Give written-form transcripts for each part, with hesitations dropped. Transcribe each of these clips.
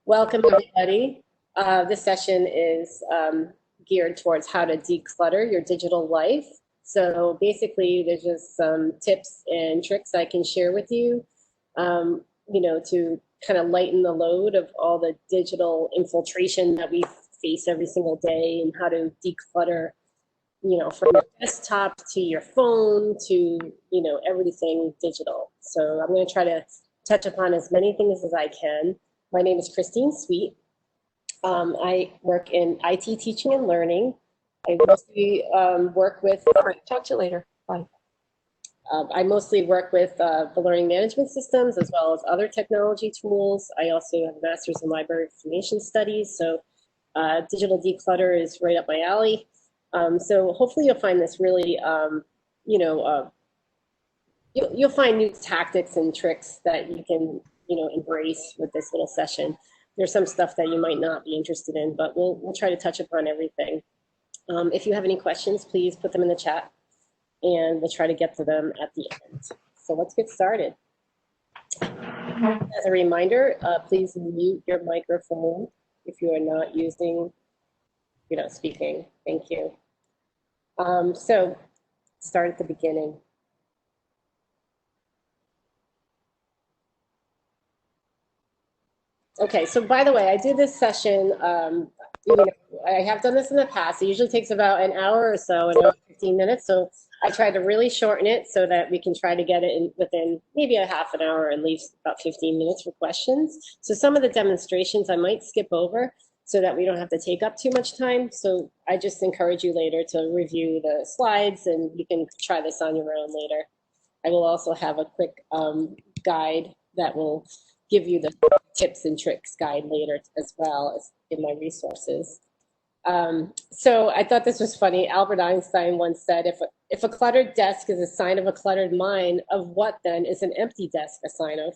Welcome, everybody. This session is geared towards how to declutter your digital life. So basically, there's just some tips and tricks I can share with you, to kind of lighten the load of all the digital infiltration that we face every single day, and how to declutter, from your desktop to your phone to, everything digital. So I'm going to try to touch upon as many things as I can. My name is Christine Sweet. I work in IT teaching and learning. I mostly work with. All right, talk to you later. Bye. I mostly work with the learning management systems as well as other technology tools. I also have a master's in library information studies, so digital declutter is right up my alley. So hopefully you'll find this really, you'll find new tactics and tricks that you can, embrace with this little session. There's some stuff that you might not be interested in, but we'll try to touch upon everything. If you have any questions, please put them in the chat, and we'll try to get to them at the end. So let's get started. As a reminder, please mute your microphone if you are not speaking. Thank you. So start at the beginning. Okay, so by the way, I did this session, I have done this in the past. It usually takes about an hour or so, an hour 15 minutes. So I tried to really shorten it so that we can try to get it in within maybe a half an hour, and leave about 15 minutes for questions. So some of the demonstrations I might skip over so that we don't have to take up too much time. So I just encourage you later to review the slides, and you can try this on your own later. I will also have a quick guide that will give you the tips and tricks guide later as well as in my resources. So I thought this was funny. Albert Einstein once said, if a cluttered desk is a sign of a cluttered mind, of what then is an empty desk a sign of?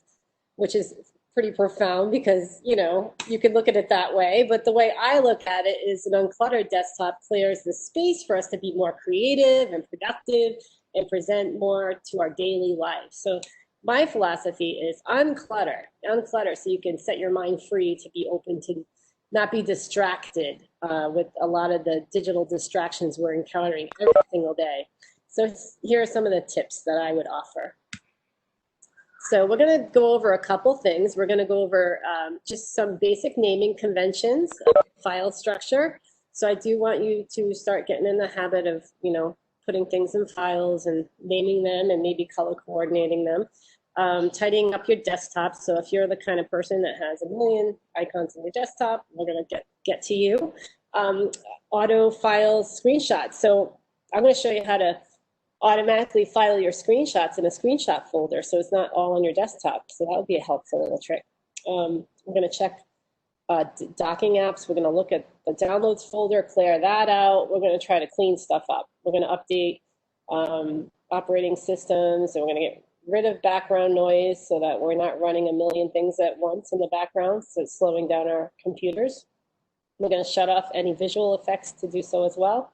Which is pretty profound, because, you could look at it that way. But the way I look at it is an uncluttered desktop clears the space for us to be more creative and productive and present more to our daily life. So my philosophy is unclutter, so you can set your mind free to be open to not be distracted with a lot of the digital distractions we're encountering every single day. So here are some of the tips that I would offer. So we're going to go over a couple things. We're going to go over just some basic naming conventions of file structure. So I do want you to start getting in the habit of, putting things in files and naming them and maybe color coordinating them. Tidying up your desktop. So if you're the kind of person that has a million icons on your desktop, we're going to get to you. Auto file screenshots. So I'm going to show you how to automatically file your screenshots in a screenshot folder, so it's not all on your desktop. So that would be a helpful little trick. We're going to check docking apps. We're going to look at the downloads folder, clear that out. We're going to try to clean stuff up. We're going to update operating systems, and we're going to get rid of background noise so that we're not running a million things at once in the background, so it's slowing down our computers. We're going to shut off any visual effects to do so as well,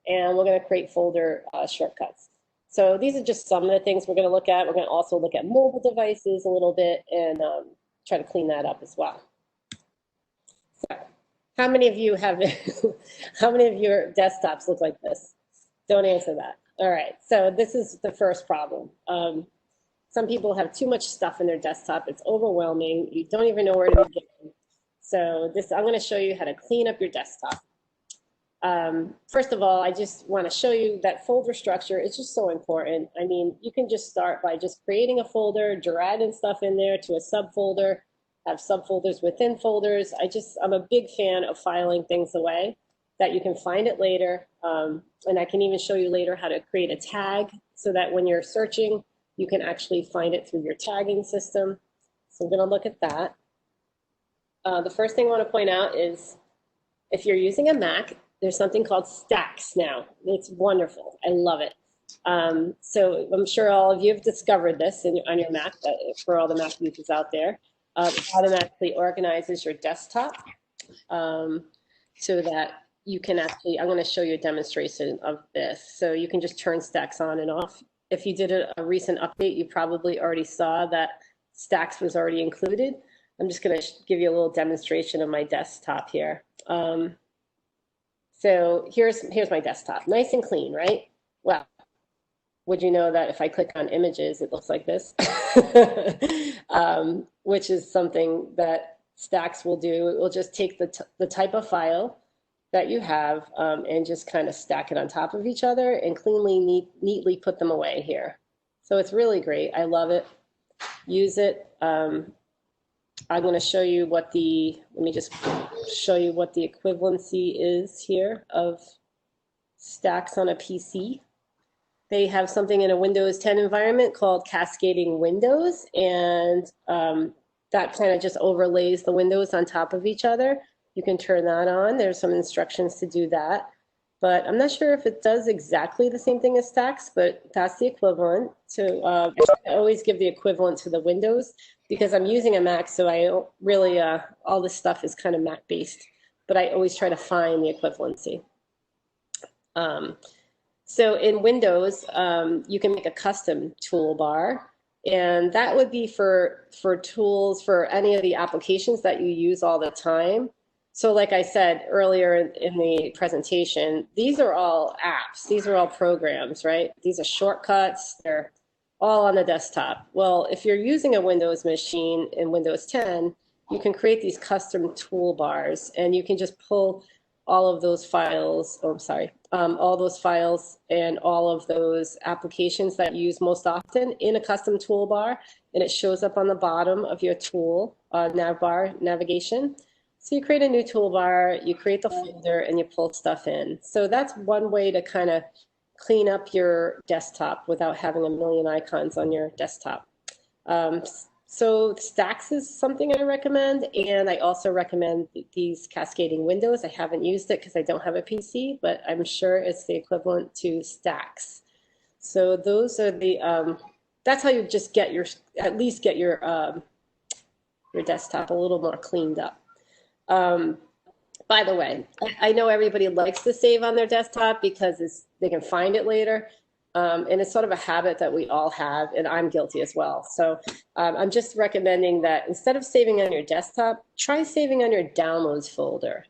and we're going to create folder shortcuts. So these are just some of the things we're going to look at. We're going to also look at mobile devices a little bit and try to clean that up as well. So how many of you have how many of your desktops look like this? Don't answer that. All right, so this is the first problem. Some people have too much stuff in their desktop. It's overwhelming. You don't even know where to begin. So I'm going to show you how to clean up your desktop. First of all, I just want to show you that folder structure is just so important. I mean, you can just start by just creating a folder, dragging stuff in there to a subfolder, have subfolders within folders. I'm a big fan of filing things away that you can find it later. And I can even show you later how to create a tag so that when you're searching, you can actually find it through your tagging system. So I'm going to look at that. The first thing I want to point out is if you're using a Mac, there's something called Stacks now. It's wonderful. I love it. So I'm sure all of you have discovered this on your Mac, for all the Mac users out there. It automatically organizes your desktop so that you can actually, I'm going to show you a demonstration of this. So you can just turn Stacks on and off. If you did a recent update, you probably already saw that Stacks was already included. I'm just going to give you a little demonstration of my desktop here. So here's my desktop, nice and clean, right? Well, would you know that if I click on images, it looks like this, which is something that Stacks will do. It will just take the type of file that you have and just kind of stack it on top of each other and cleanly, neatly put them away here. So it's really great. I love it. Use it. I'm going to show you what let me just show you what the equivalency is here of Stacks on a PC. They have something in a Windows 10 environment called cascading windows, and that kind of just overlays the windows on top of each other. You can turn that on. There's some instructions to do that, but I'm not sure if it does exactly the same thing as Stacks, but that's the equivalent to, I always give the equivalent to the Windows because I'm using a Mac, so I don't really, all this stuff is kind of Mac-based, but I always try to find the equivalency. So in Windows, you can make a custom toolbar, and that would be for tools for any of the applications that you use all the time. So like I said earlier in the presentation, these are all apps. These are all programs, right? These are shortcuts. They're all on the desktop. Well, if you're using a Windows machine in Windows 10, you can create these custom toolbars, and you can just pull all of those files, all those files and all of those applications that you use most often in a custom toolbar, and it shows up on the bottom of your tool navbar navigation. So you create a new toolbar, you create the folder, and you pull stuff in. So that's one way to kind of clean up your desktop without having a million icons on your desktop. So Stacks is something I recommend, and I also recommend these cascading windows. I haven't used it because I don't have a PC, but I'm sure it's the equivalent to Stacks. So those are the, that's how you just get at least get your desktop a little more cleaned up. By the way, I know everybody likes to save on their desktop because they can find it later. And it's sort of a habit that we all have, and I'm guilty as well. So I'm just recommending that instead of saving on your desktop, try saving on your downloads folder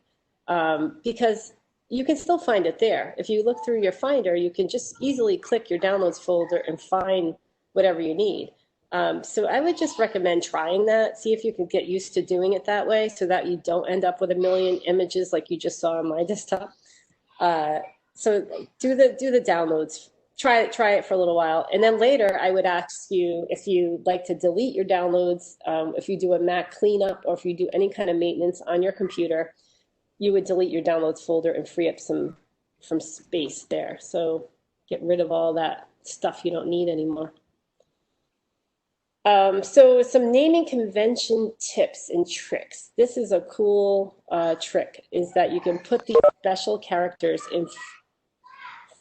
because you can still find it there. If you look through your Finder, you can just easily click your downloads folder and find whatever you need. So I would just recommend trying that. See if you can get used to doing it that way so that you don't end up with a million images like you just saw on my desktop. So do the downloads. Try it for a little while, and then later I would ask you if you like to delete your downloads. If you do a Mac cleanup or if you do any kind of maintenance on your computer, you would delete your downloads folder and free up some space there. So get rid of all that stuff you don't need anymore. So some naming convention tips and tricks. This is a cool trick, is that you can put these special characters in.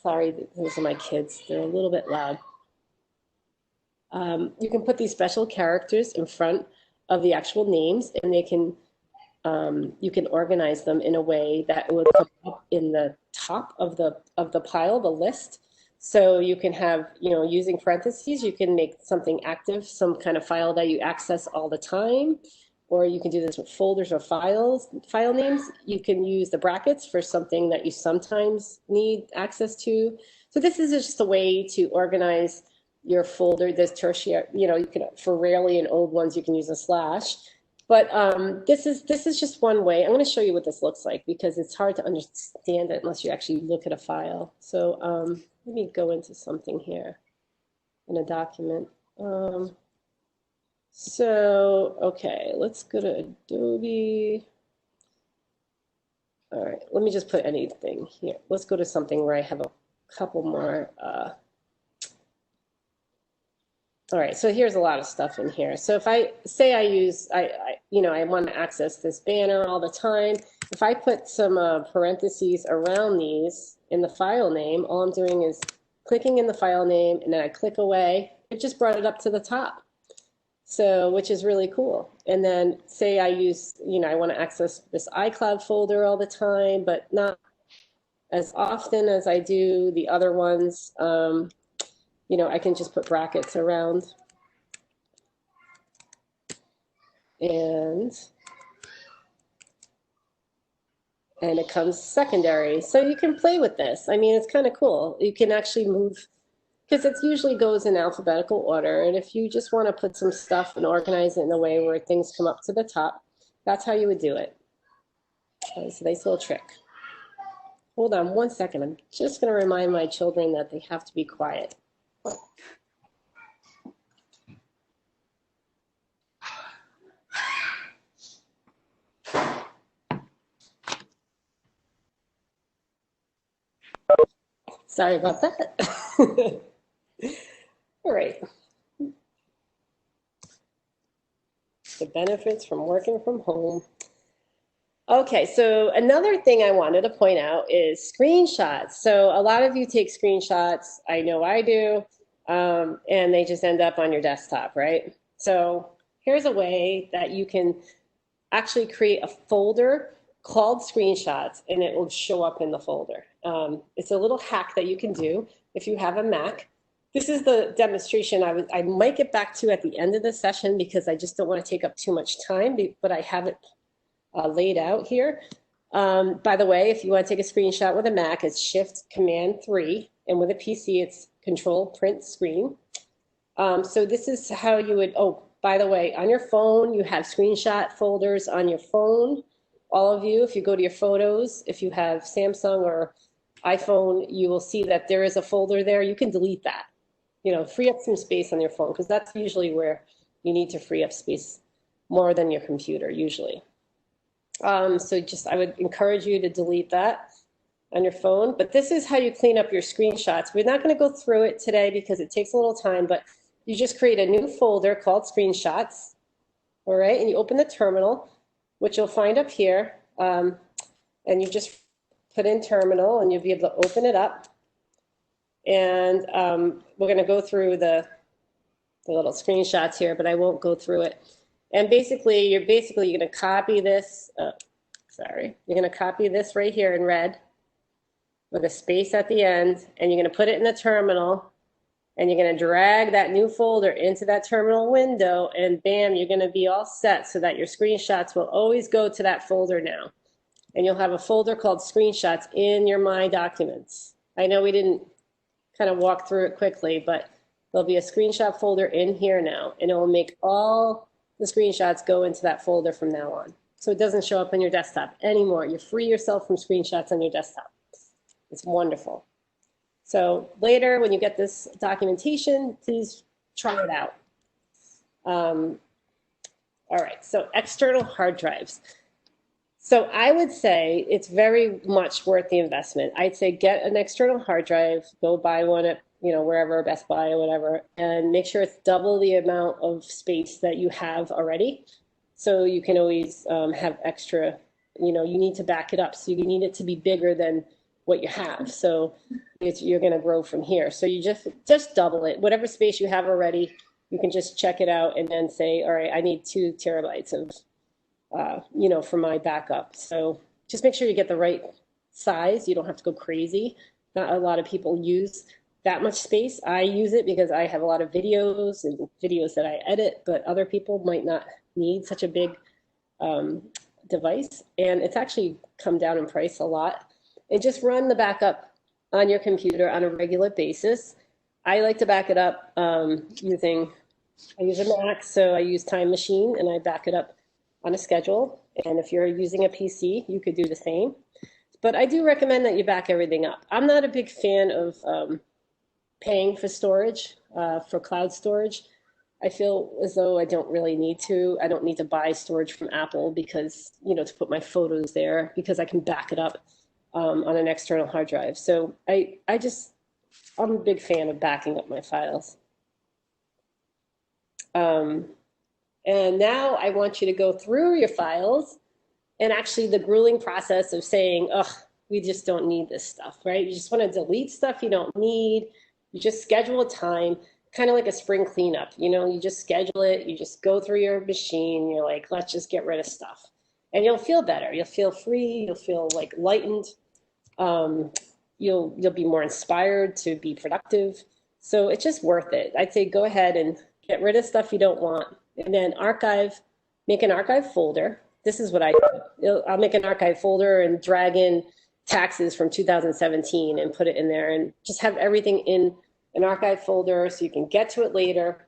Sorry, those are my kids. They're a little bit loud. You can put these special characters in front of the actual names, and they can you can organize them in a way that will come up in the top of the pile, the list. So you can have, using parentheses, you can make something active, some kind of file that you access all the time. Or you can do this with folders or file names. You can use the brackets for something that you sometimes need access to. So this is just a way to organize your folder. There's tertiary, you can, for rarely and old ones, you can use a slash. But this is just one way. I'm going to show you what this looks like because it's hard to understand it unless you actually look at a file. So let me go into something here in a document. So, okay, let's go to Adobe. All right, let me just put anything here. Let's go to something where I have a couple more. All right, so here's a lot of stuff in here. So if I say I want to access this banner all the time, if I put some parentheses around these in the file name, all I'm doing is clicking in the file name, and then I click away. It just brought it up to the top. So, which is really cool. And then say I use, I want to access this iCloud folder all the time, but not as often as I do the other ones. I can just put brackets around and it comes secondary. So you can play with this. I mean, it's kind of cool. You can actually move, because it usually goes in alphabetical order. And if you just want to put some stuff and organize it in a way where things come up to the top, that's how you would do it. It's a nice little trick. Hold on one second. I'm just going to remind my children that they have to be quiet. Sorry about that. All right. The benefits from working from home. Okay, so another thing I wanted to point out is screenshots. So a lot of you take screenshots. I know I do. And they just end up on your desktop, right? So here's a way that you can actually create a folder called screenshots, and it will show up in the folder. It's a little hack that you can do if you have a Mac. This is the demonstration I might get back to at the end of the session because I just don't want to take up too much time, but I have it laid out here. By the way, if you want to take a screenshot with a Mac, it's Shift-Command-3, and with a PC, it's Control-Print Screen. So this is how you would, oh, by the way, on your phone, you have screenshot folders on your phone. All of you, if you go to your photos, if you have Samsung or iPhone, you will see that there is a folder there. You can delete that. You know, free up some space on your phone, because that's usually where you need to free up space more than your computer, usually. So just, I would encourage you to delete that on your phone. But this is how you clean up your screenshots. We're not going to go through it today because it takes a little time, but you just create a new folder called screenshots. All right, and you open the terminal, which you'll find up here, and you just put in terminal, and you'll be able to open it up. And we're going to go through the little screenshots here, but I won't go through it. And basically, you're going to copy this. You're going to copy this right here in red with a space at the end, and you're going to put it in the terminal, and you're going to drag that new folder into that terminal window, and bam, you're going to be all set so that your screenshots will always go to that folder now. And you'll have a folder called screenshots in your My Documents. I know we didn't kind of walk through it quickly, but there'll be a screenshot folder in here now, and it will make all the screenshots go into that folder from now on. So it doesn't show up on your desktop anymore. You free yourself from screenshots on your desktop. It's wonderful. So later, when you get this documentation, please try it out. All right, so external hard drives. So I would say it's very much worth the investment. I'd say get an external hard drive, go buy one at, you know, wherever, Best Buy or whatever, and make sure it's double the amount of space that you have already. So you can always have extra, you know, you need to back it up. So you need it to be bigger than what you have. So you're going to grow from here. So you just double it. Whatever space you have already, you can just check it out and then say, all right, I need 2 terabytes of, you know, for my backup. So just make sure you get the right size. You don't have to go crazy. Not a lot of people use that much space. I use it because I have a lot of videos and videos that I edit, but other people might not need such a big device. And it's actually come down in price a lot. And just run the backup on your computer on a regular basis. I like to back it up I use a Mac, so I use Time Machine, and I back it up on a schedule. And if you're using a PC, you could do the same. But I do recommend that you back everything up. I'm not a big fan of paying for storage, for cloud storage. I feel as though I don't really need to. I don't need to buy storage from Apple because, you know, to put my photos there, because I can back it up on an external hard drive. So I'm a big fan of backing up my files. And now I want you to go through your files and actually the grueling process of saying, oh, we just don't need this stuff, right? You just want to delete stuff you don't need. You just schedule a time, kind of like a spring cleanup. You know, you just schedule it. You just go through your machine. You're like, let's just get rid of stuff. And you'll feel better. You'll feel free. You'll feel like lightened. You'll be more inspired to be productive. So it's just worth it. I'd say go ahead and get rid of stuff you don't want, and then archive make an archive folder. This is what I'll make an archive folder and drag in taxes from 2017 and put it in there and just have everything in an archive folder so you can get to it later,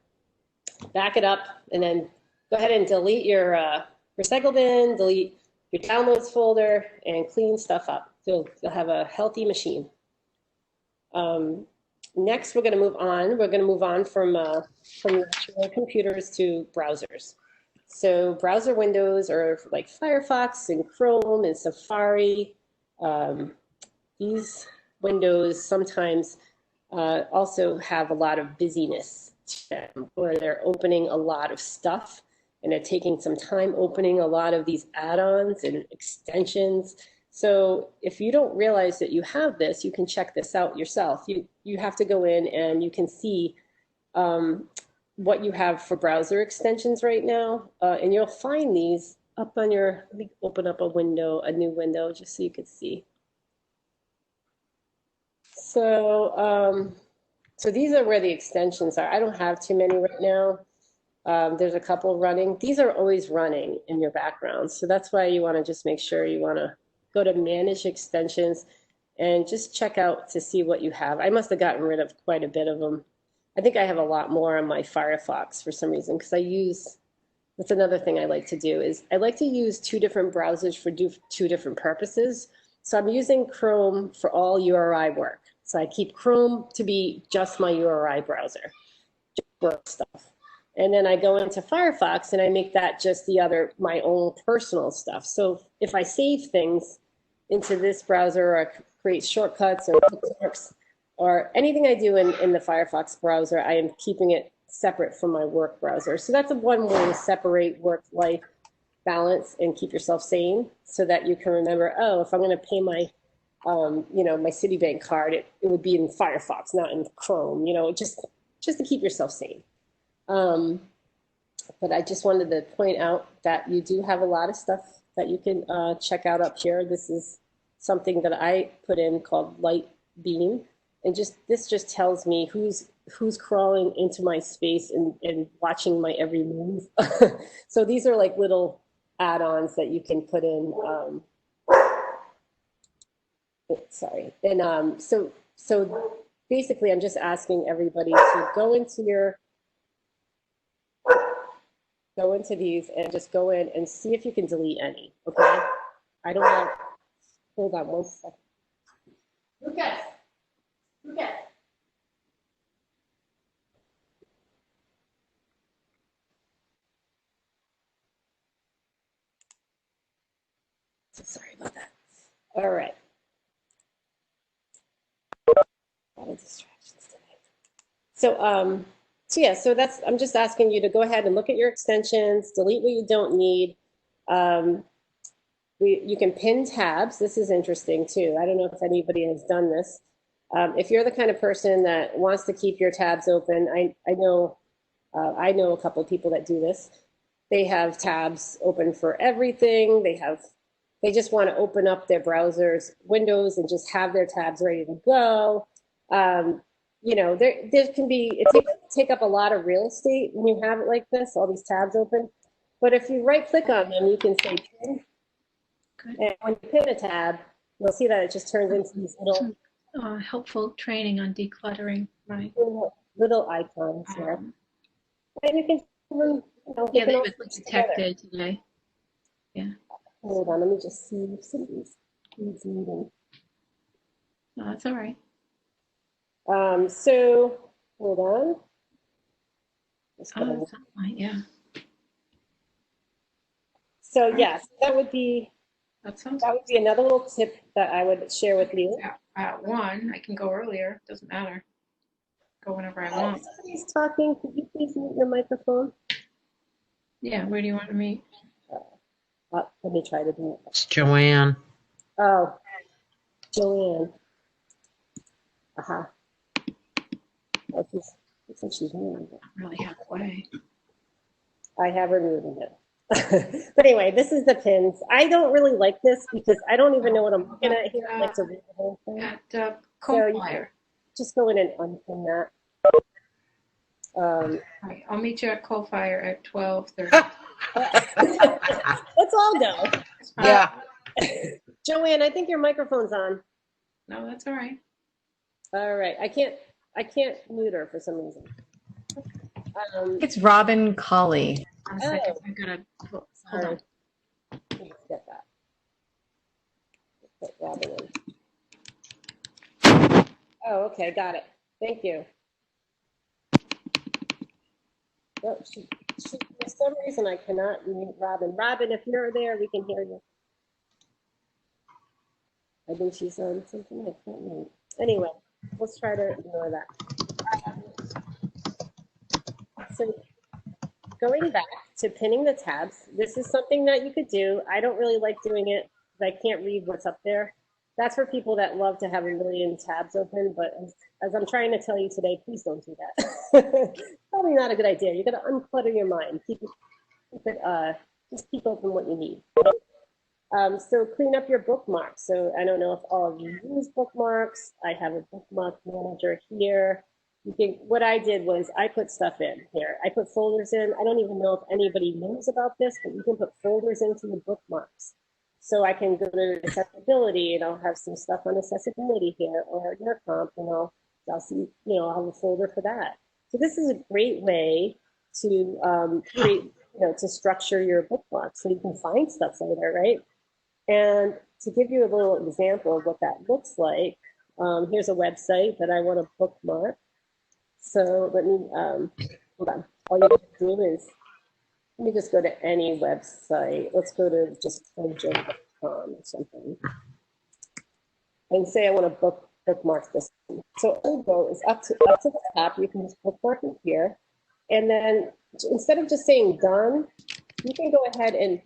back it up, and then go ahead and delete your recycle bin, delete your downloads folder, and clean stuff up. So you'll have a healthy machine. Next, we're going to move on. We're going to move on from actual computers to browsers. So browser windows are like Firefox and Chrome and Safari. These windows sometimes also have a lot of busyness to them, where they're opening a lot of stuff and they're taking some time opening a lot of these add-ons and extensions. So if you don't realize that you have this, you can check this out yourself. You have to go in and you can see what you have for browser extensions right now. And you'll find these up on your, let me open up a window, a new window, just so you can see. So, so these are where the extensions are. I don't have too many right now. There's a couple running. These are always running in your background. So that's why you want to just make sure you want to go to manage extensions and just check out to see what you have. I must have gotten rid of quite a bit of them. I think I have a lot more on my Firefox for some reason, because I use, that's another thing I like to do, is I like to use two different browsers for two different purposes. So I'm using Chrome for all URI work. So I keep Chrome to be just my URI browser, just work stuff. And then I go into Firefox and I make that just my own personal stuff. So if I save things into this browser, or create shortcuts or bookmarks or anything I do in the Firefox browser, I am keeping it separate from my work browser. So that's one way to separate work-life balance and keep yourself sane, so that you can remember, oh, if I'm going to pay my my Citibank card, it would be in Firefox, not in Chrome, just to keep yourself sane. But I just wanted to point out that you do have a lot of stuff that you can check out up here. This is something that I put in called Light Beam, and this just tells me who's crawling into my space and watching my every move. So these are like little add-ons that you can put in. Sorry, and so basically, I'm just asking everybody to go into these and just go in and see if you can delete any. Okay, I don't want. Hold on one second. Lucas. So sorry about that. All right. A lot of distractions today. So yeah, so I'm just asking you to go ahead and look at your extensions, delete what you don't need. You can pin tabs. This is interesting too. I don't know if anybody has done this. If you're the kind of person that wants to keep your tabs open, I know a couple of people that do this. They have tabs open for everything. They just want to open up their browser's windows and just have their tabs ready to go. There can be, it take up a lot of real estate when you have it like this, all these tabs open. But if you right click on them, you can say pin. And when you pin a tab, you'll see that it just turns into these little helpful training on decluttering, right? Little icons here. And you can, yeah, they were detected today. Yeah. Hold on, let me just see if some of these meeting. No, that's all right. So hold on. That's fine, yeah. So yes, that would be another little tip that I would share with you. At 1, I can go earlier. Doesn't matter. Go whenever I want. If somebody's talking, could you please mute your microphone? Yeah, where do you want to meet? Let me try to do it. It's Joanne. Oh, Joanne. Aha. She's moving. I'm really halfway. I have her moving it. But anyway, this is the pins. I don't really like this because I don't even know what I'm looking at here. I like to read the whole thing. At Coalfire. Just go in and unpin that. All right, I'll meet you at Coalfire at 12:30. Let's all go. Yeah. Joanne, I think your microphone's on. No, that's all right. All right. I can't mute her for some reason. It's Robin Colley. One second. I'm gonna hold Sorry. on. Let me get that. Put Robin in. Oh, okay, got it. Thank you. Oh, for some reason, I cannot mute Robin. Robin, if you're there, we can hear you. I think she's on something I can't mute. Anyway, let's try to ignore that. So going back to pinning the tabs, this is something that you could do. I don't really like doing it because I can't read what's up there. That's for people that love to have a million tabs open, but as I'm trying to tell you today, please don't do that. Probably not a good idea. You got to unclutter your mind. Just keep open what you need. So clean up your bookmarks. So I don't know if all of you use bookmarks. I have a bookmark manager here. What I did was I put stuff in here. I put folders in. I don't even know if anybody knows about this, but you can put folders into your bookmarks. So I can go to accessibility and I'll have some stuff on accessibility here, or your comp, and I'll see, I'll have a folder for that. So this is a great way to create, to structure your bookmarks so you can find stuff later, right? And to give you a little example of what that looks like, here's a website that I want to bookmark. So let me, hold on. All you have to do is, let me just go to any website. Let's go to just Kojo.com or something. And say I want to bookmark this. So Kojo is up to the top. You can just bookmark it here. And then instead of just saying done, you can go ahead and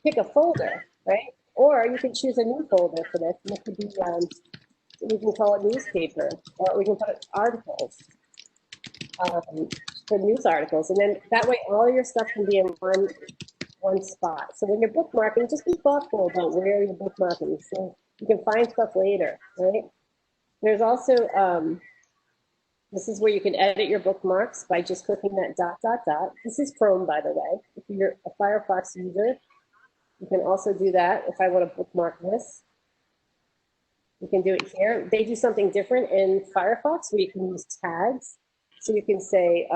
pick a folder, right? Or you can choose a new folder for this. And it could be, we can call it newspaper, or we can put articles. For news articles, and then that way all your stuff can be in one spot. So when you're bookmarking, just be thoughtful about where you're bookmarking so you can find stuff later, right? There's also, this is where you can edit your bookmarks by just clicking that ... This is Chrome, by the way. If you're a Firefox user, you can also do that. If I want to bookmark this, you can do it here. They do something different in Firefox where you can use tags. So you can say,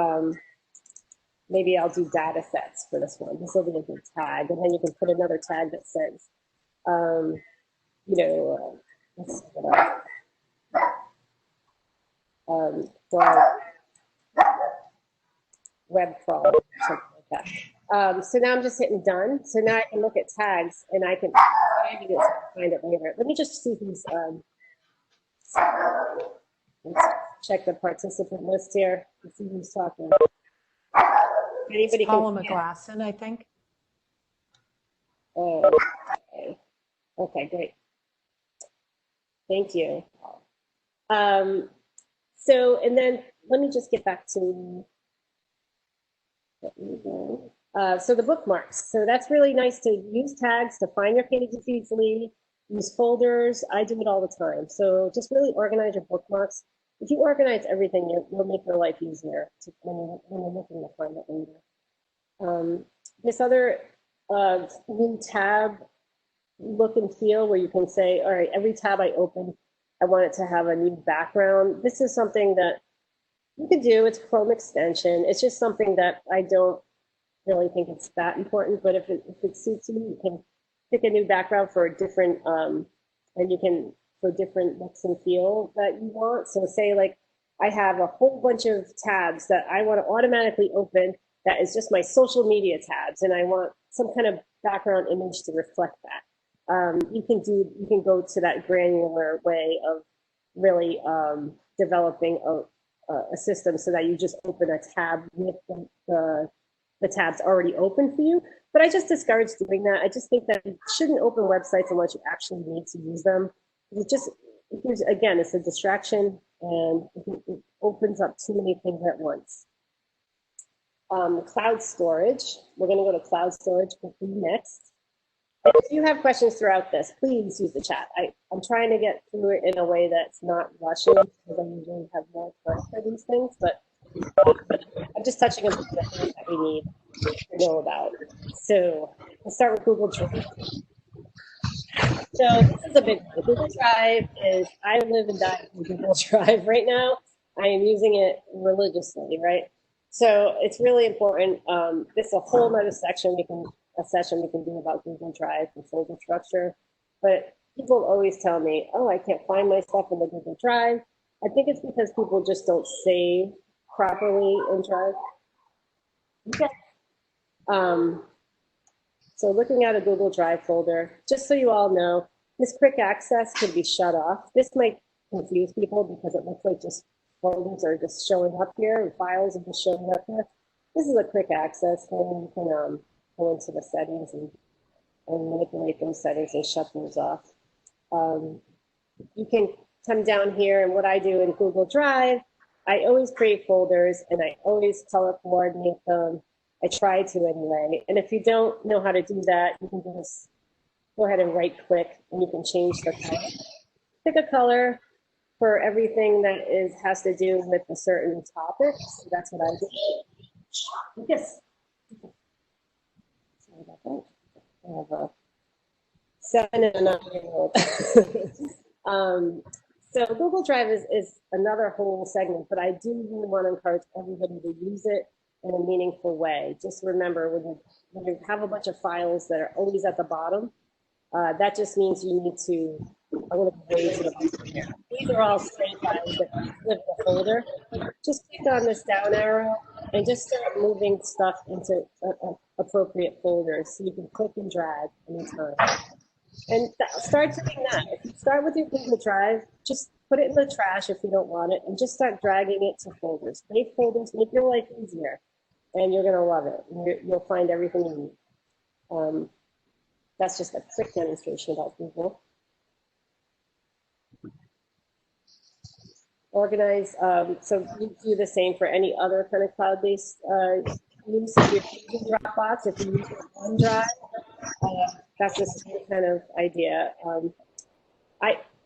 maybe I'll do data sets for this one. This will be a good tag. And then you can put another tag that says, let's see what else. Web crawl, something like that. So now I'm just hitting done. So now I can look at tags and I can find it later. Let me just see who's, let's check the participant list here and see who's talking. Anybody Paula McGlasson, I think. Okay. Okay, great. Thank you. So, and then let me just get back to, so the bookmarks. So that's really nice to use tags to find your pages easily, use folders. I do it all the time. So just really organize your bookmarks. If you organize everything, you'll make your life easier when you're looking to find it later. This other new tab look and feel where you can say, all right, every tab I open, I want it to have a new background. This is something that you can do. It's a Chrome extension. It's just something that I don't really think it's that important, but if it suits you, you can pick a new background for a different, and you can, for different looks and feel that you want. So say like, I have a whole bunch of tabs that I want to automatically open that is just my social media tabs, and I want some kind of background image to reflect that. You can go to that granular way of really developing a system so that you just open a tab with the tabs already open for you. But I just discourage doing that. I just think that you shouldn't open websites unless you actually need to use them. Again, it's a distraction, and it opens up too many things at once. Cloud storage. We're going to go to cloud storage quickly next. If you have questions throughout this, please use the chat. I'm trying to get through it in a way that's not rushing because I usually have more time for these things, but I'm just touching on the things that we need. to know about. So let's start with Google Drive. So this is a big one. Google Drive is, I live and die with Google Drive right now. I am using it religiously, right? So it's really important. This is a whole nother section a session we can do about Google Drive and folder structure. But people always tell me, oh, I can't find my stuff in the Google Drive. I think it's because people just don't save properly in Drive. Okay. So looking at a Google Drive folder, just so you all know, this quick access can be shut off. This might confuse people because it looks like just folders are just showing up here and files are just showing up here. This is a quick access, and you can go into the settings and manipulate those settings and shut those off. You can come down here, and what I do in Google Drive, I always create folders and I always color coordinate them. I try to anyway. And if you don't know how to do that, you can just go ahead and right click and you can change the color. Pick a color for everything that has to do with a certain topic. So that's what I do. Yes. Sorry about that. I have a 7 and a 9-year-old. So Google Drive is another whole segment, but I do really want to encourage everybody to use it in a meaningful way. Just remember, when you have a bunch of files that are always at the bottom, that just means you need to, I'm going to go to the bottom here. These are all straight files that live in the folder. Just click on this down arrow and just start moving stuff into appropriate folders so you can click and drag anytime. And start doing that. If you start with your Google Drive, just put it in the trash if you don't want it, and just start dragging it to folders. Make folders, make your life easier, and you're going to love it. You'll find everything you need. That's just a quick demonstration about Google. Organize, so you do the same for any other kind of cloud-based use. If you're using Dropbox, if you use OneDrive, that's the same kind of idea.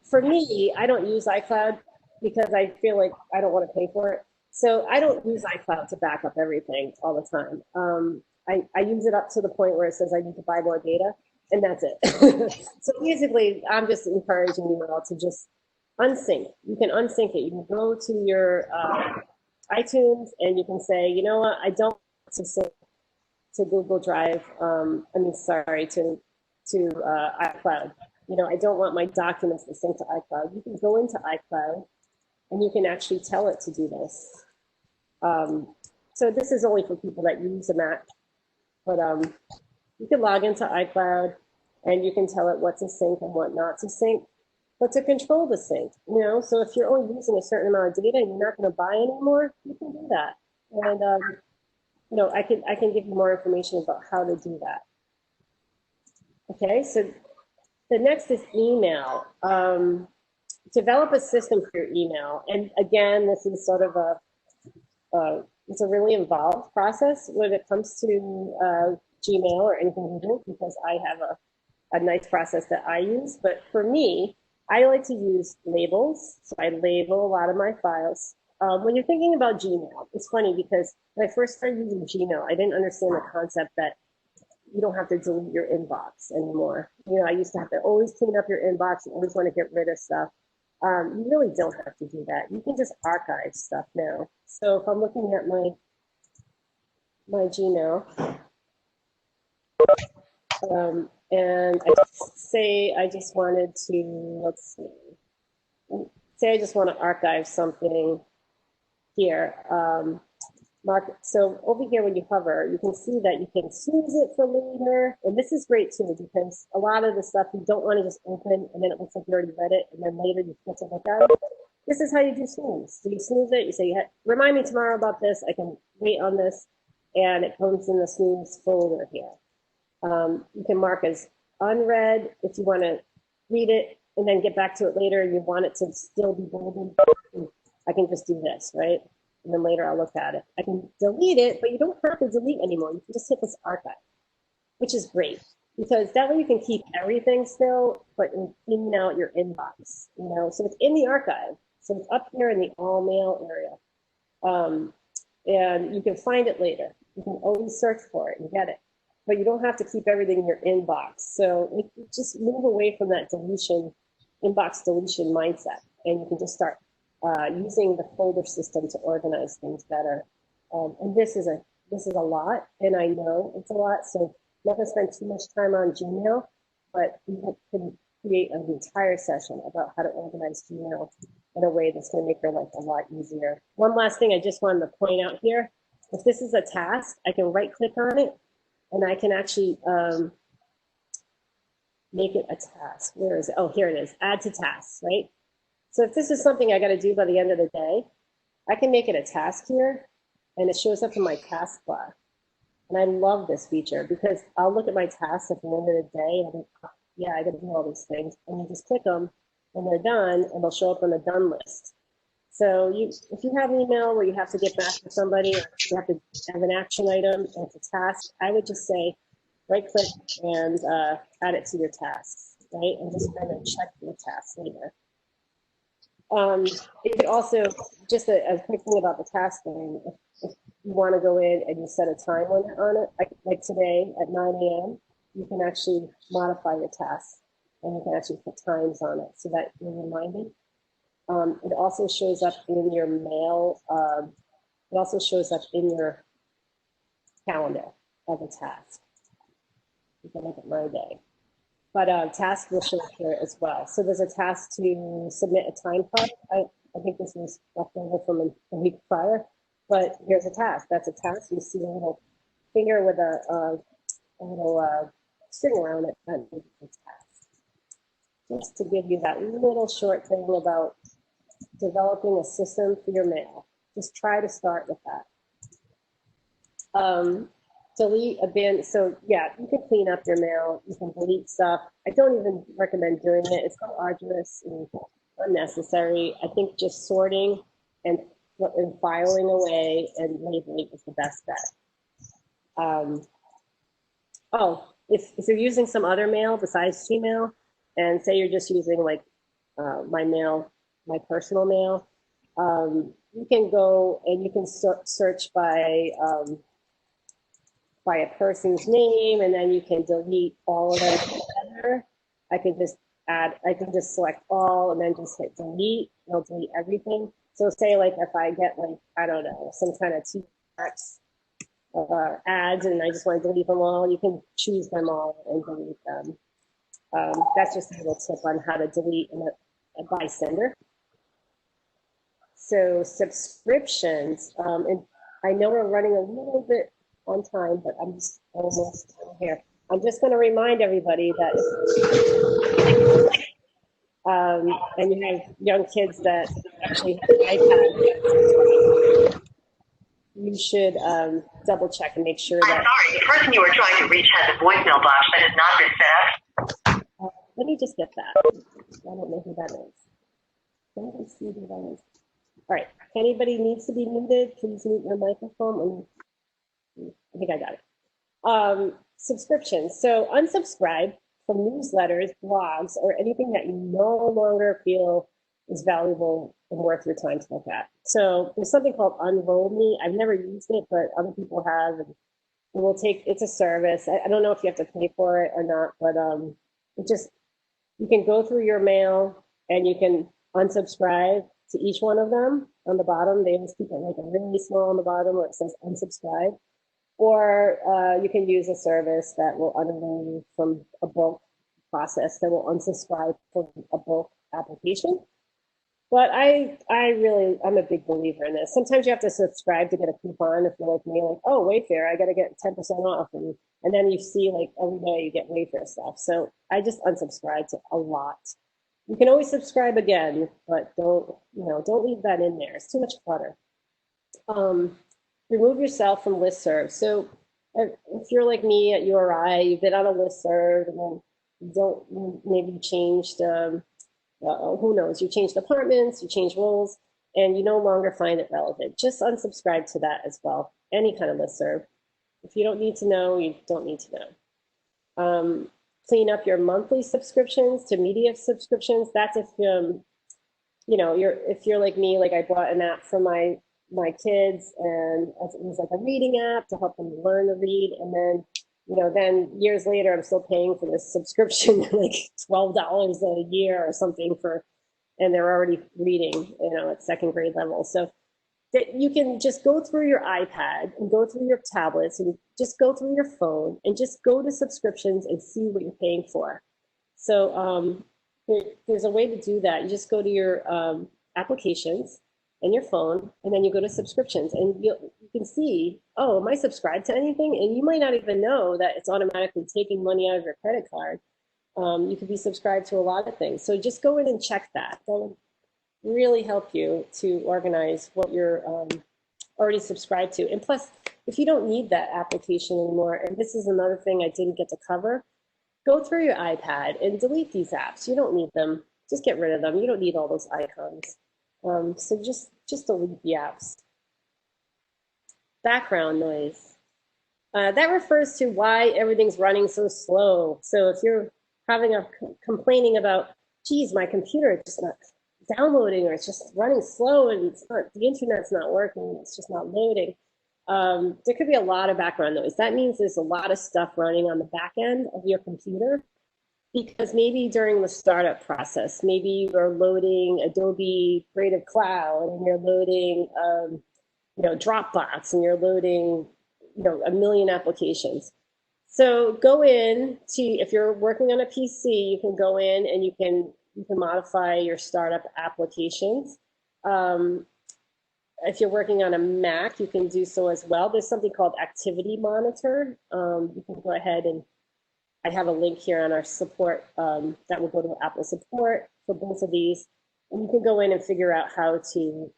For me, I don't use iCloud because I feel like I don't want to pay for it. So I don't use iCloud to back up everything all the time. I use it up to the point where it says I need to buy more data, and that's it. So basically, I'm just encouraging you all to just unsync. You can unsync it. You can go to your iTunes and you can say, you know what, I don't want to sync to Google Drive. To iCloud. You know, I don't want my documents to sync to iCloud. You can go into iCloud and you can actually tell it to do this. So this is only for people that use a Mac, but you can log into iCloud and you can tell it what to sync and what not to sync, but to control the sync, you know, so if you're only using a certain amount of data and you're not going to buy anymore, you can do that. And, you know, I can give you more information about how to do that. Okay, so the next is email. Develop a system for your email. And again, this is sort of it's a really involved process when it comes to Gmail or anything Google, because I have a nice process that I use. But for me, I like to use labels. So I label a lot of my files. When you're thinking about Gmail, it's funny because when I first started using Gmail, I didn't understand the concept that you don't have to delete your inbox anymore. You know, I used to have to always clean up your inbox and always want to get rid of stuff. You really don't have to do that. You can just archive stuff now. So if I'm looking at my Gmail, and I say I just wanted to, let's see, say I just want to archive something here. So over here, when you hover, you can see that you can snooze it for later. And this is great too, because a lot of the stuff you don't want to just open and then it looks like you already read it. And then later you get to look at it. This is how you do snooze. So you snooze it, you say, remind me tomorrow about this. I can wait on this. And it comes in the snooze folder here. You can mark as unread if you want to read it and then get back to it later. You want it to still be bolded. I can just do this, right? And then later I'll look at it. I can delete it, but you don't have to delete anymore. You can just hit this archive, which is great because that way you can keep everything still, but in and out your inbox, you know? So it's in the archive. So it's up here in the all mail area. And you can find it later. You can always search for it and get it, but you don't have to keep everything in your inbox. So just move away from that inbox deletion mindset, and you can just start using the folder system to organize things better. And this is a lot, and I know it's a lot, so I'm not gonna spend too much time on Gmail, but you can create an entire session about how to organize Gmail in a way that's gonna make your life a lot easier. One last thing I just wanted to point out here, if this is a task, I can right click on it, and I can actually make it a task. Where is it? Oh, here it is, add to tasks, right? So if this is something I gotta do by the end of the day, I can make it a task here, and it shows up in my task bar. And I love this feature because I'll look at my tasks at the end of the day and think, oh, yeah, I gotta do all these things. And you just click them when they're done, and they'll show up on the done list. So if you have an email where you have to get back to somebody, or you have to have an action item and it's a task, I would just say, right click and add it to your tasks, right? And just kind of check your tasks later. It could also, just a quick thing about the task thing, if you want to go in and you set a time limit on it, like today at 9 a.m., you can actually modify your task, and you can actually put times on it so that you're reminded. It also shows up in your mail. It also shows up in your calendar as a task. You can look at my day. But task will show up here as well. So there's a task to submit a time card. I think this was left over from a week prior, but here's a task. That's a task. You see a little finger with a little string around it. That is a task. Just to give you that little short thing about developing a system for your mail. Just try to start with that. Delete a bin. So yeah, you can clean up your mail. You can delete stuff. I don't even recommend doing it. It's so arduous and unnecessary. I think just sorting and filing away and labeling is the best bet. If you're using some other mail besides Gmail, and say you're just using like my personal mail, you can go and you can search by a person's name, and then you can delete all of them together. I can just select all and then just hit delete. It'll delete everything. So say like if I get like, I don't know, some kind of T-Rex ads and I just want to delete them all, you can choose them all and delete them. That's just a little tip on how to delete by sender. So subscriptions, and I know we're running a little bit on time, but I'm just almost here. I'm just going to remind everybody that, and you have young kids that actually have iPads, you should double check and make sure that. I'm sorry, the person you are trying to reach has a voicemail box that has not been set up. Let me just get that. I don't know who that is. Let me see who that is. All right. If anybody needs to be muted, please mute your microphone. I think I got it. Subscriptions. So unsubscribe from newsletters, blogs, or anything that you no longer feel is valuable and worth your time to look at. So there's something called Unroll Me. I've never used it, but other people have. And it's a service. I don't know if you have to pay for it or not, but you can go through your mail and you can unsubscribe to each one of them on the bottom. They always keep it like a really small on the bottom where it says unsubscribe. Or you can use a service that will unenroll you from a bulk process that will unsubscribe from a bulk application. But I'm a big believer in this. Sometimes you have to subscribe to get a coupon if you're like me, like, oh, Wayfair, I got to get 10% off. And then you see like every day you get Wayfair stuff. So I just unsubscribe to a lot. You can always subscribe again, but don't leave that in there. It's too much clutter. Remove yourself from listserv. So if you're like me at URI, you've been on a listserv and then maybe you changed, who knows, you changed departments, you changed roles, and you no longer find it relevant. Just unsubscribe to that as well, any kind of listserv. If you don't need to know, you don't need to know. Clean up your monthly subscriptions to media subscriptions. That's if if you're like me, like I bought an app for my my kids, and it was like a reading app to help them learn to read. And then, then years later, I'm still paying for this subscription, like $12 a year or something and they're already reading, at second grade level. So that you can just go through your iPad and go through your tablets and just go through your phone and just go to subscriptions and see what you're paying for. So there's a way to do that. You just go to your applications and your phone, and then you go to subscriptions, and you can see, oh, am I subscribed to anything? And you might not even know that it's automatically taking money out of your credit card. You could be subscribed to a lot of things. So just go in and check that. That'll really help you to organize what you're already subscribed to. And plus, if you don't need that application anymore, and this is another thing I didn't get to cover, go through your iPad and delete these apps. You don't need them. Just get rid of them. You don't need all those icons. So just delete the apps. Background noise. That refers to why everything's running so slow. So if you're complaining about, geez, my computer is just not downloading, or it's just running slow, and the internet's not working, it's just not loading. There could be a lot of background noise. That means there's a lot of stuff running on the back end of your computer, because maybe during the startup process, maybe you're loading Adobe Creative Cloud, and you're loading, Dropbox, and you're loading, a million applications. So go in to, if you're working on a PC, you can go in and you can modify your startup applications. If you're working on a Mac, you can do so as well. There's something called Activity Monitor. You can go ahead, and I have a link here on our support that will go to Apple support for both of these. And you can go in and figure out how to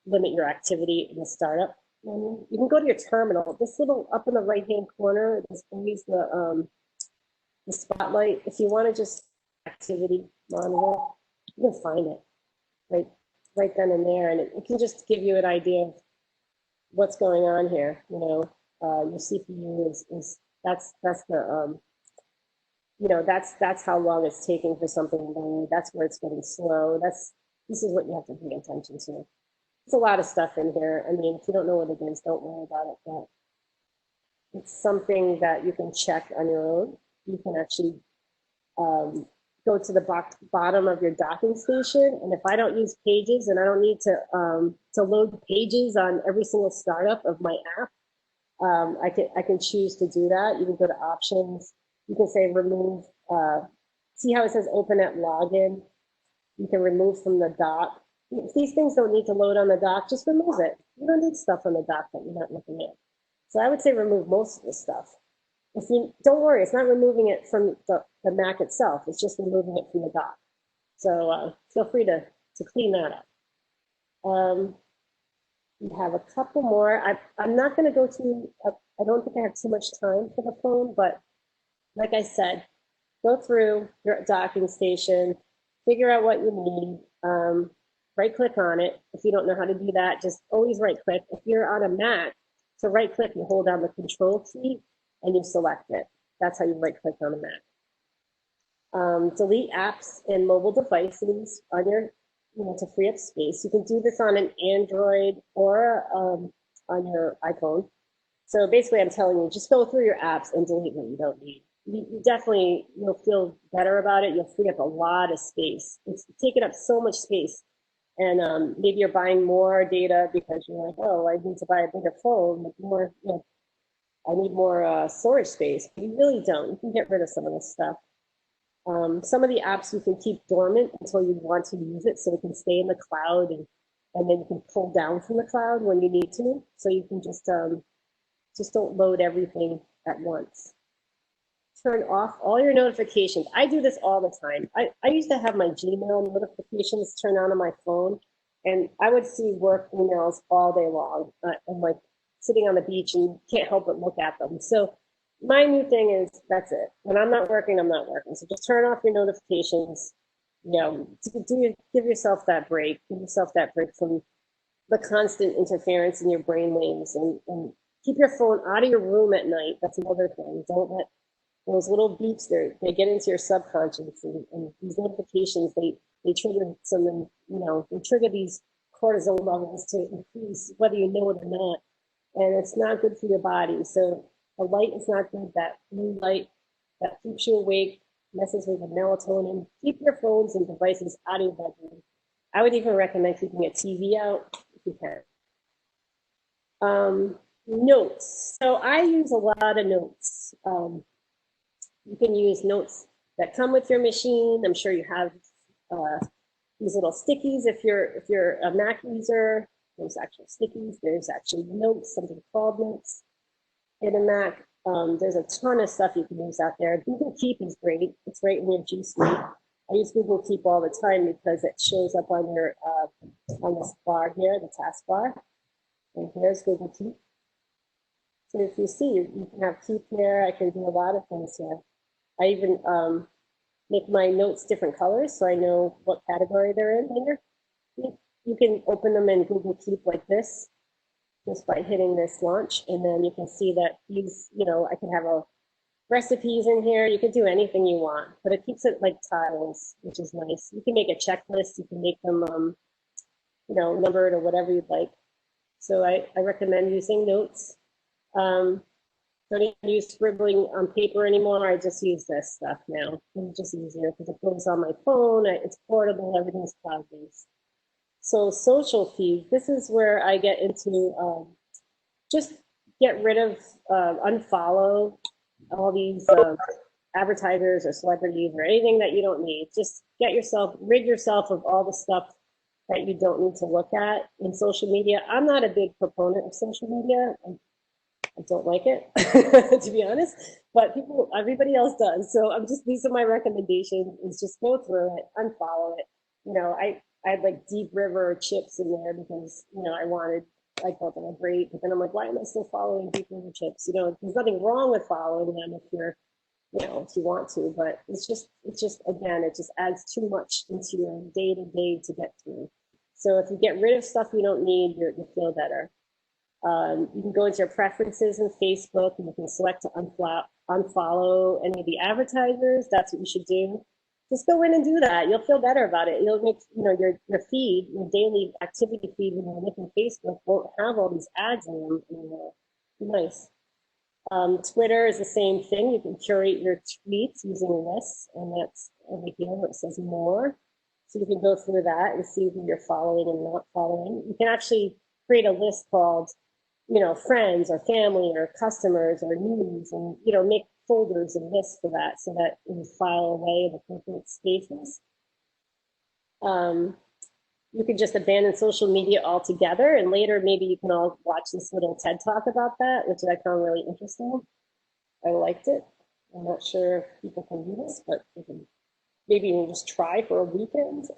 limit your activity in the startup. And you can go to your terminal. This little up in the right-hand corner, there's always the spotlight. If you want to just activity monitor, you can find it right then and there, and it can just give you an idea of what's going on here. Your CPU is that's the that's how long it's taking for something to load. That's where it's getting slow. This is what you have to pay attention to. There's a lot of stuff in here. I mean, if you don't know what it is, don't worry about it. But it's something that you can check on your own. You can actually go to the bottom of your docking station, and if I don't use Pages and I don't need to load Pages on every single startup of my app, I can choose to do that. You can go to options. You can say remove. See how it says open at login? You can remove from the dock. If these things don't need to load on the dock, just remove it. You don't need stuff on the dock that you're not looking at. So I would say remove most of the stuff. Don't worry, it's not removing it from the Mac itself. It's just removing it from the dock. So feel free to clean that up. We have a couple more. I'm not going to go to, I don't think I have too much time for the phone, but like I said, go through your docking station, figure out what you need, right click on it. If you don't know how to do that, just always right click. If you're on a Mac, so right click, you hold down the control key and you select it. That's how you right click on a Mac. Delete apps and mobile devices on your, to free up space. You can do this on an Android or on your iPhone. So basically I'm telling you, just go through your apps and delete what you don't need. You definitely, you'll feel better about it. You'll free up a lot of space. It's taking up so much space. And maybe you're buying more data because you're like, oh, I need to buy a bigger phone with more, I need more storage space. But you really don't. You can get rid of some of this stuff. Some of the apps you can keep dormant until you want to use it, so it can stay in the cloud, and then you can pull down from the cloud when you need to. So you can just don't load everything at once. Turn off all your notifications. I do this all the time. I used to have my Gmail notifications turned on my phone, and I would see work emails all day long. I'm like sitting on the beach and can't help but look at them. So my new thing is, that's it. When I'm not working, I'm not working. So just turn off your notifications. Give yourself that break. Give yourself that break from the constant interference in your brain waves, and keep your phone out of your room at night. That's another thing. Don't let those little beeps there, they get into your subconscious, and these notifications, they trigger they trigger these cortisol levels to increase, whether you know it or not. And it's not good for your body. So the light is not good. That blue light that keeps you awake, messes with the melatonin. Keep your phones and devices out of your bedroom. I would even recommend keeping a TV out if you can. Notes. So I use a lot of notes. You can use notes that come with your machine. I'm sure you have these little stickies if you're a Mac user. There's actual stickies. There's actually notes, something called notes in a Mac. There's a ton of stuff you can use out there. Google Keep is great. It's right in your G Suite. I use Google Keep all the time because it shows up on your on this bar here, the taskbar. And here's Google Keep. So if you see, you can have Keep here. I can do a lot of things here. I even make my notes different colors so I know what category they're in here. You can open them in Google Keep like this, just by hitting this launch, and then you can see that these, I can have recipes in here. You can do anything you want, but it keeps it like tiles, which is nice. You can make a checklist. You can make them, numbered or whatever you'd like. So I recommend using notes. Don't even use scribbling on paper anymore. I just use this stuff now. It's just easier because it goes on my phone. It's portable. Everything's cloud-based. So social feed, this is where I get into just get rid of, unfollow all these advertisers or celebrities or anything that you don't need. Just rid yourself of all the stuff that you don't need to look at in social media. I'm not a big proponent of social media. I don't like it, to be honest, but everybody else does. So these are my recommendations, is just go through it, unfollow it. I had like Deep River chips in there because, I thought they were great, but then I'm like, why am I still following Deep River chips? There's nothing wrong with following them if if you want to, but it's just, again, it just adds too much into your day to day to get through. So if you get rid of stuff you don't need, you feel better. You can go into your preferences in Facebook and you can select to unfollow any of the advertisers. That's what you should do. Just go in and do that. You'll feel better about it. You'll make, your feed, your daily activity feed when you're looking at Facebook won't have all these ads in them anymore. Nice. Twitter is the same thing. You can curate your tweets using lists, and that's over here where it says more. So you can go through that and see who you're following and not following. You can actually create a list called, friends or family or customers or news, and, make folders and lists for that so that you file away in appropriate spaces. You can just abandon social media altogether, and later maybe you can all watch this little TED Talk about that, which I found really interesting. I liked it. I'm not sure if people can do this, but maybe you can just try for a weekend.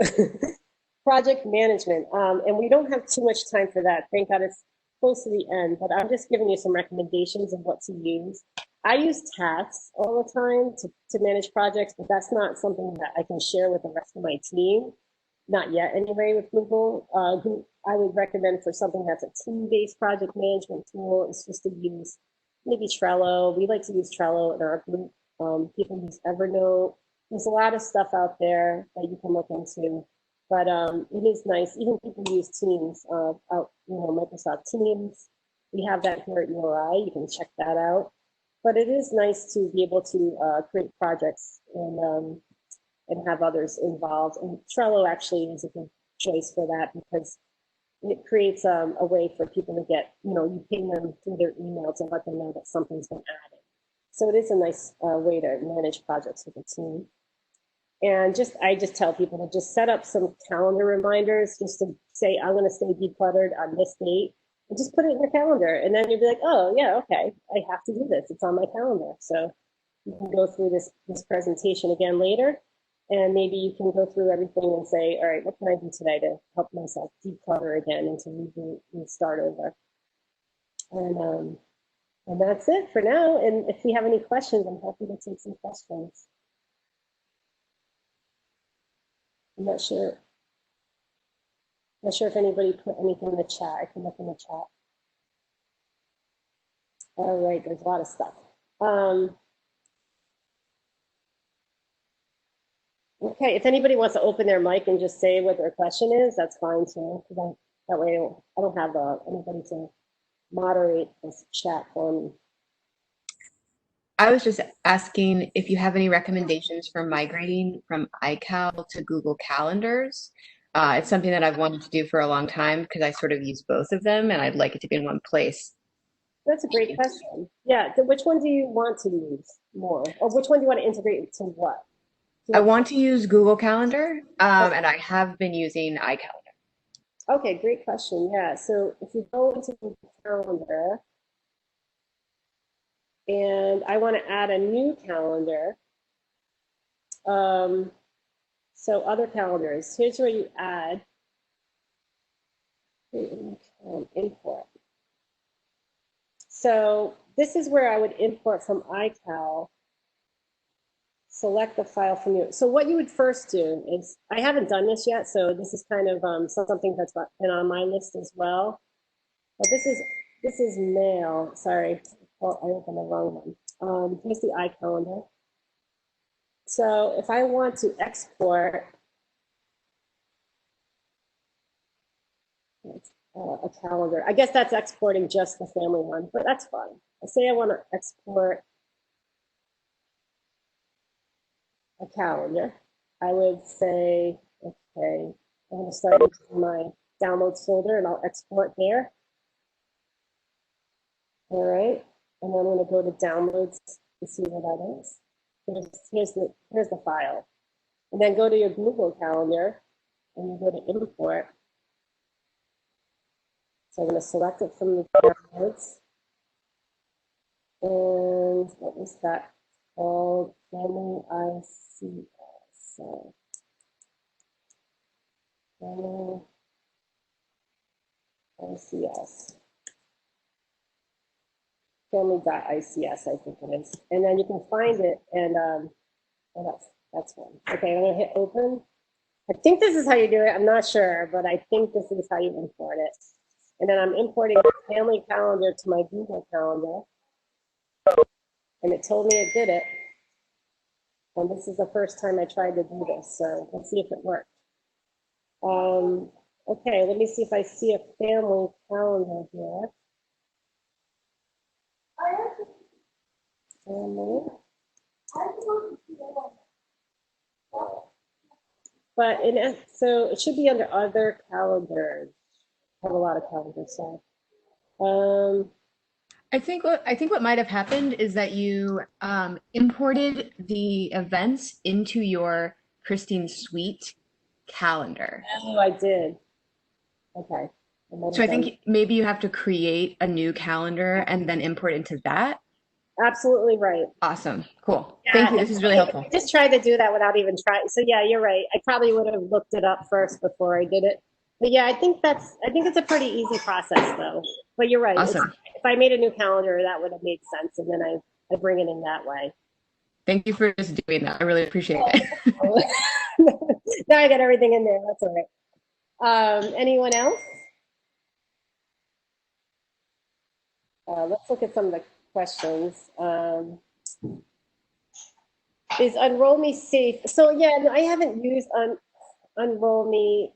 Project management, and we don't have too much time for that. Thank God it's close to the end, but I'm just giving you some recommendations of what to use. I use tasks all the time to manage projects, but that's not something that I can share with the rest of my team. Not yet, anyway, with Google. Who I would recommend for something that's a team-based project management tool is just to use maybe Trello. We like to use Trello in our group. People use Evernote. There's a lot of stuff out there that you can look into. But it is nice. Even people use Teams, Microsoft Teams. We have that here at URI. You can check that out. But it is nice to be able to create projects and have others involved. And Trello actually is a good choice for that because it creates a way for people to get, you ping them through their email to let them know that something's been added. So it is a nice way to manage projects with a team. And I just tell people to just set up some calendar reminders just to say, I'm going to stay decluttered on this date, and just put it in your calendar. And then you'll be like, oh, yeah, okay, I have to do this. It's on my calendar. So you can go through this presentation again later, and maybe you can go through everything and say, all right, what can I do today to help myself declutter again and to reboot and start over? And that's it for now. And if you have any questions, I'm happy to take some questions. I'm not sure if anybody put anything in the chat. I can look in the chat. All right, there's a lot of stuff. Okay, if anybody wants to open their mic and just say what their question is, that's fine too. That way I don't have anybody to moderate this chat for me. I was just asking if you have any recommendations for migrating from iCal to Google Calendars. It's something that I've wanted to do for a long time because I sort of use both of them and I'd like it to be in one place. That's a great question. Yeah, so which one do you want to use more? Or which one do you want to integrate to what? I want to use Google Calendar, and I have been using iCalendar. Okay, great question. Yeah, so if you go into Google Calendar and I want to add a new calendar, so other calendars, here's where you add import. So this is where I would import from iCal. Select the file from you. So what you would first do is, I haven't done this yet, so this is kind of something that's been on my list as well. But this is mail. Sorry, oh, I opened the wrong one. Here's the iCalendar. So if I want to export a calendar, I guess that's exporting just the family one, but that's fine. I say I want to export a calendar. I would say, okay, I'm going to start using my downloads folder and I'll export there. All right, and then I'm going to go to downloads to see what that is. Here's the file. And then go to your Google Calendar and you go to import. So I'm going to select it from the downloads. And what was that called? Family ICS. So, family ICS. Family.ics, I think it is. And then you can find it, and that's one. Okay, I'm gonna hit open. I think this is how you do it. I'm not sure, but I think this is how you import it. And then I'm importing the family calendar to my Google Calendar. And it told me it did it. And this is the first time I tried to do this, so let's see if it worked. Okay, let me see if I see a family calendar here. Family. But so it should be under other calendars. I have a lot of calendars, so. I think what might have happened is that you imported the events into your Christine Suite calendar. Oh, I did. Okay. So I think maybe you have to create a new calendar and then import into that. Absolutely right. Awesome. Cool. Thank you. This is really helpful. I just tried to do that without even trying. So yeah, you're right. I probably would have looked it up first before I did it. But yeah, I think it's a pretty easy process though. But you're right. Awesome. If I made a new calendar, that would have made sense. And then I bring it in that way. Thank you for just doing that. I really appreciate it. Now I got everything in there. That's all right. Anyone else? Let's look at some of the questions. Is Unroll Me safe? So yeah, no, I haven't used Unroll Me.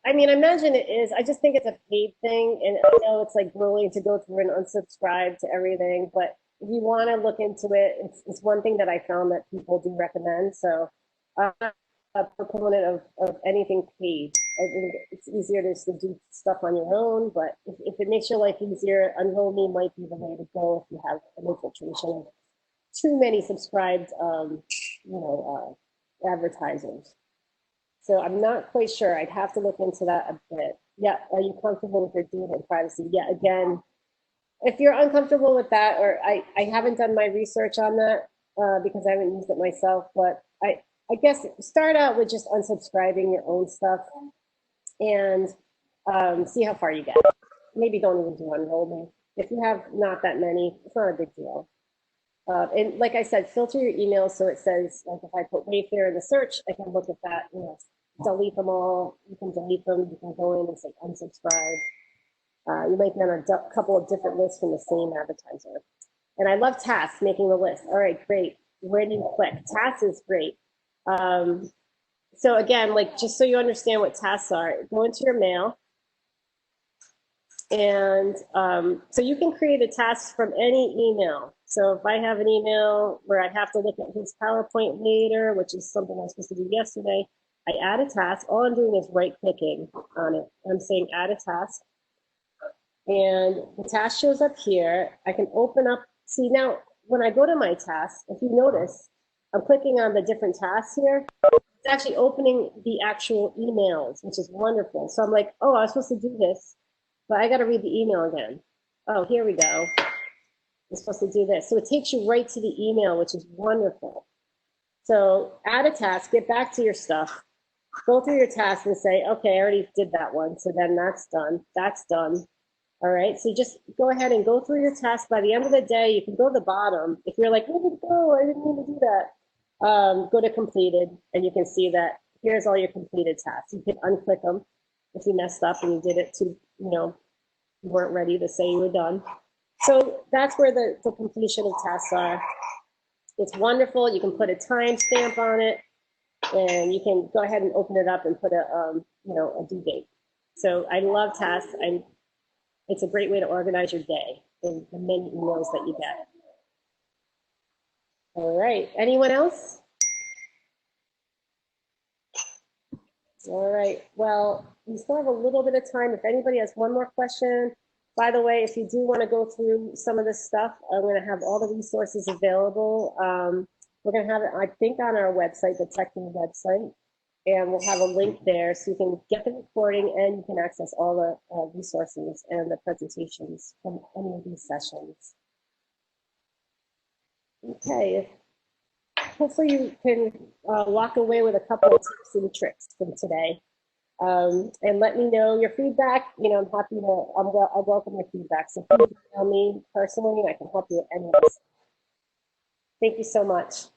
I mean, I imagine it is. I just think it's a paid thing, and I know it's like grueling to go through and unsubscribe to everything. But if you want to look into it, it's one thing that I found that people do recommend. So I'm not a proponent of anything paid. I think it's easier to do stuff on your own. But if it makes your life easier, Unroll Me might be the way to go if you have an infiltration of too many subscribed, advertisers. So I'm not quite sure. I'd have to look into that a bit. Yeah, are you comfortable with your data and privacy? Yeah, again, if you're uncomfortable with that, or I haven't done my research on that because I haven't used it myself, but I guess start out with just unsubscribing your own stuff and see how far you get. Maybe don't even do Unroll Me. If you have not that many, it's not a big deal. And like I said, filter your emails so it says, like if I put Wayfair in the search, I can look at that, delete them all. You can delete them. You can go in and say unsubscribe. You might be on a couple of different lists from the same advertiser. And I love tasks, making the list. All right, great. Where do you click? Tasks is great. So again, like just so you understand what tasks are, go into your mail And so you can create a task from any email. So if I have an email where I have to look at his PowerPoint later, which is something I was supposed to do yesterday, I add a task. All I'm doing is right clicking on it. I'm saying add a task. And the task shows up here. I can open up, see now, when I go to my task, if you notice, I'm clicking on the different tasks here. It's actually opening the actual emails, which is wonderful. So I'm like, oh, I was supposed to do this, but I got to read the email again. Oh, here we go. I'm supposed to do this. So it takes you right to the email, which is wonderful. So add a task, get back to your stuff, go through your task and say, okay, I already did that one. So then that's done. That's done. All right. So just go ahead and go through your task. By the end of the day, you can go to the bottom. If you're like, where did it go? I didn't mean to do that. Go to completed and you can see that here's all your completed tasks. You can unclick them if you messed up and you did it too, you weren't ready to say you were done. So that's where the completion of tasks are. It's wonderful. You can put a timestamp on it, and you can go ahead and open it up and put a due date. So I love tasks. It's a great way to organize your day and the many emails that you get. All right. Anyone else? All right. Well, we still have a little bit of time. If anybody has one more question, by the way, if you do want to go through some of this stuff, I'm going to have all the resources available. We're going to have it, I think, on our website, the Teching website, and we'll have a link there so you can get the recording and you can access all the resources and the presentations from any of these sessions. Okay. Hopefully you can walk away with a couple of tips and tricks from today. And let me know your feedback. I'm happy to, I welcome your feedback. So please email me personally, I can help you with any of this. Thank you so much.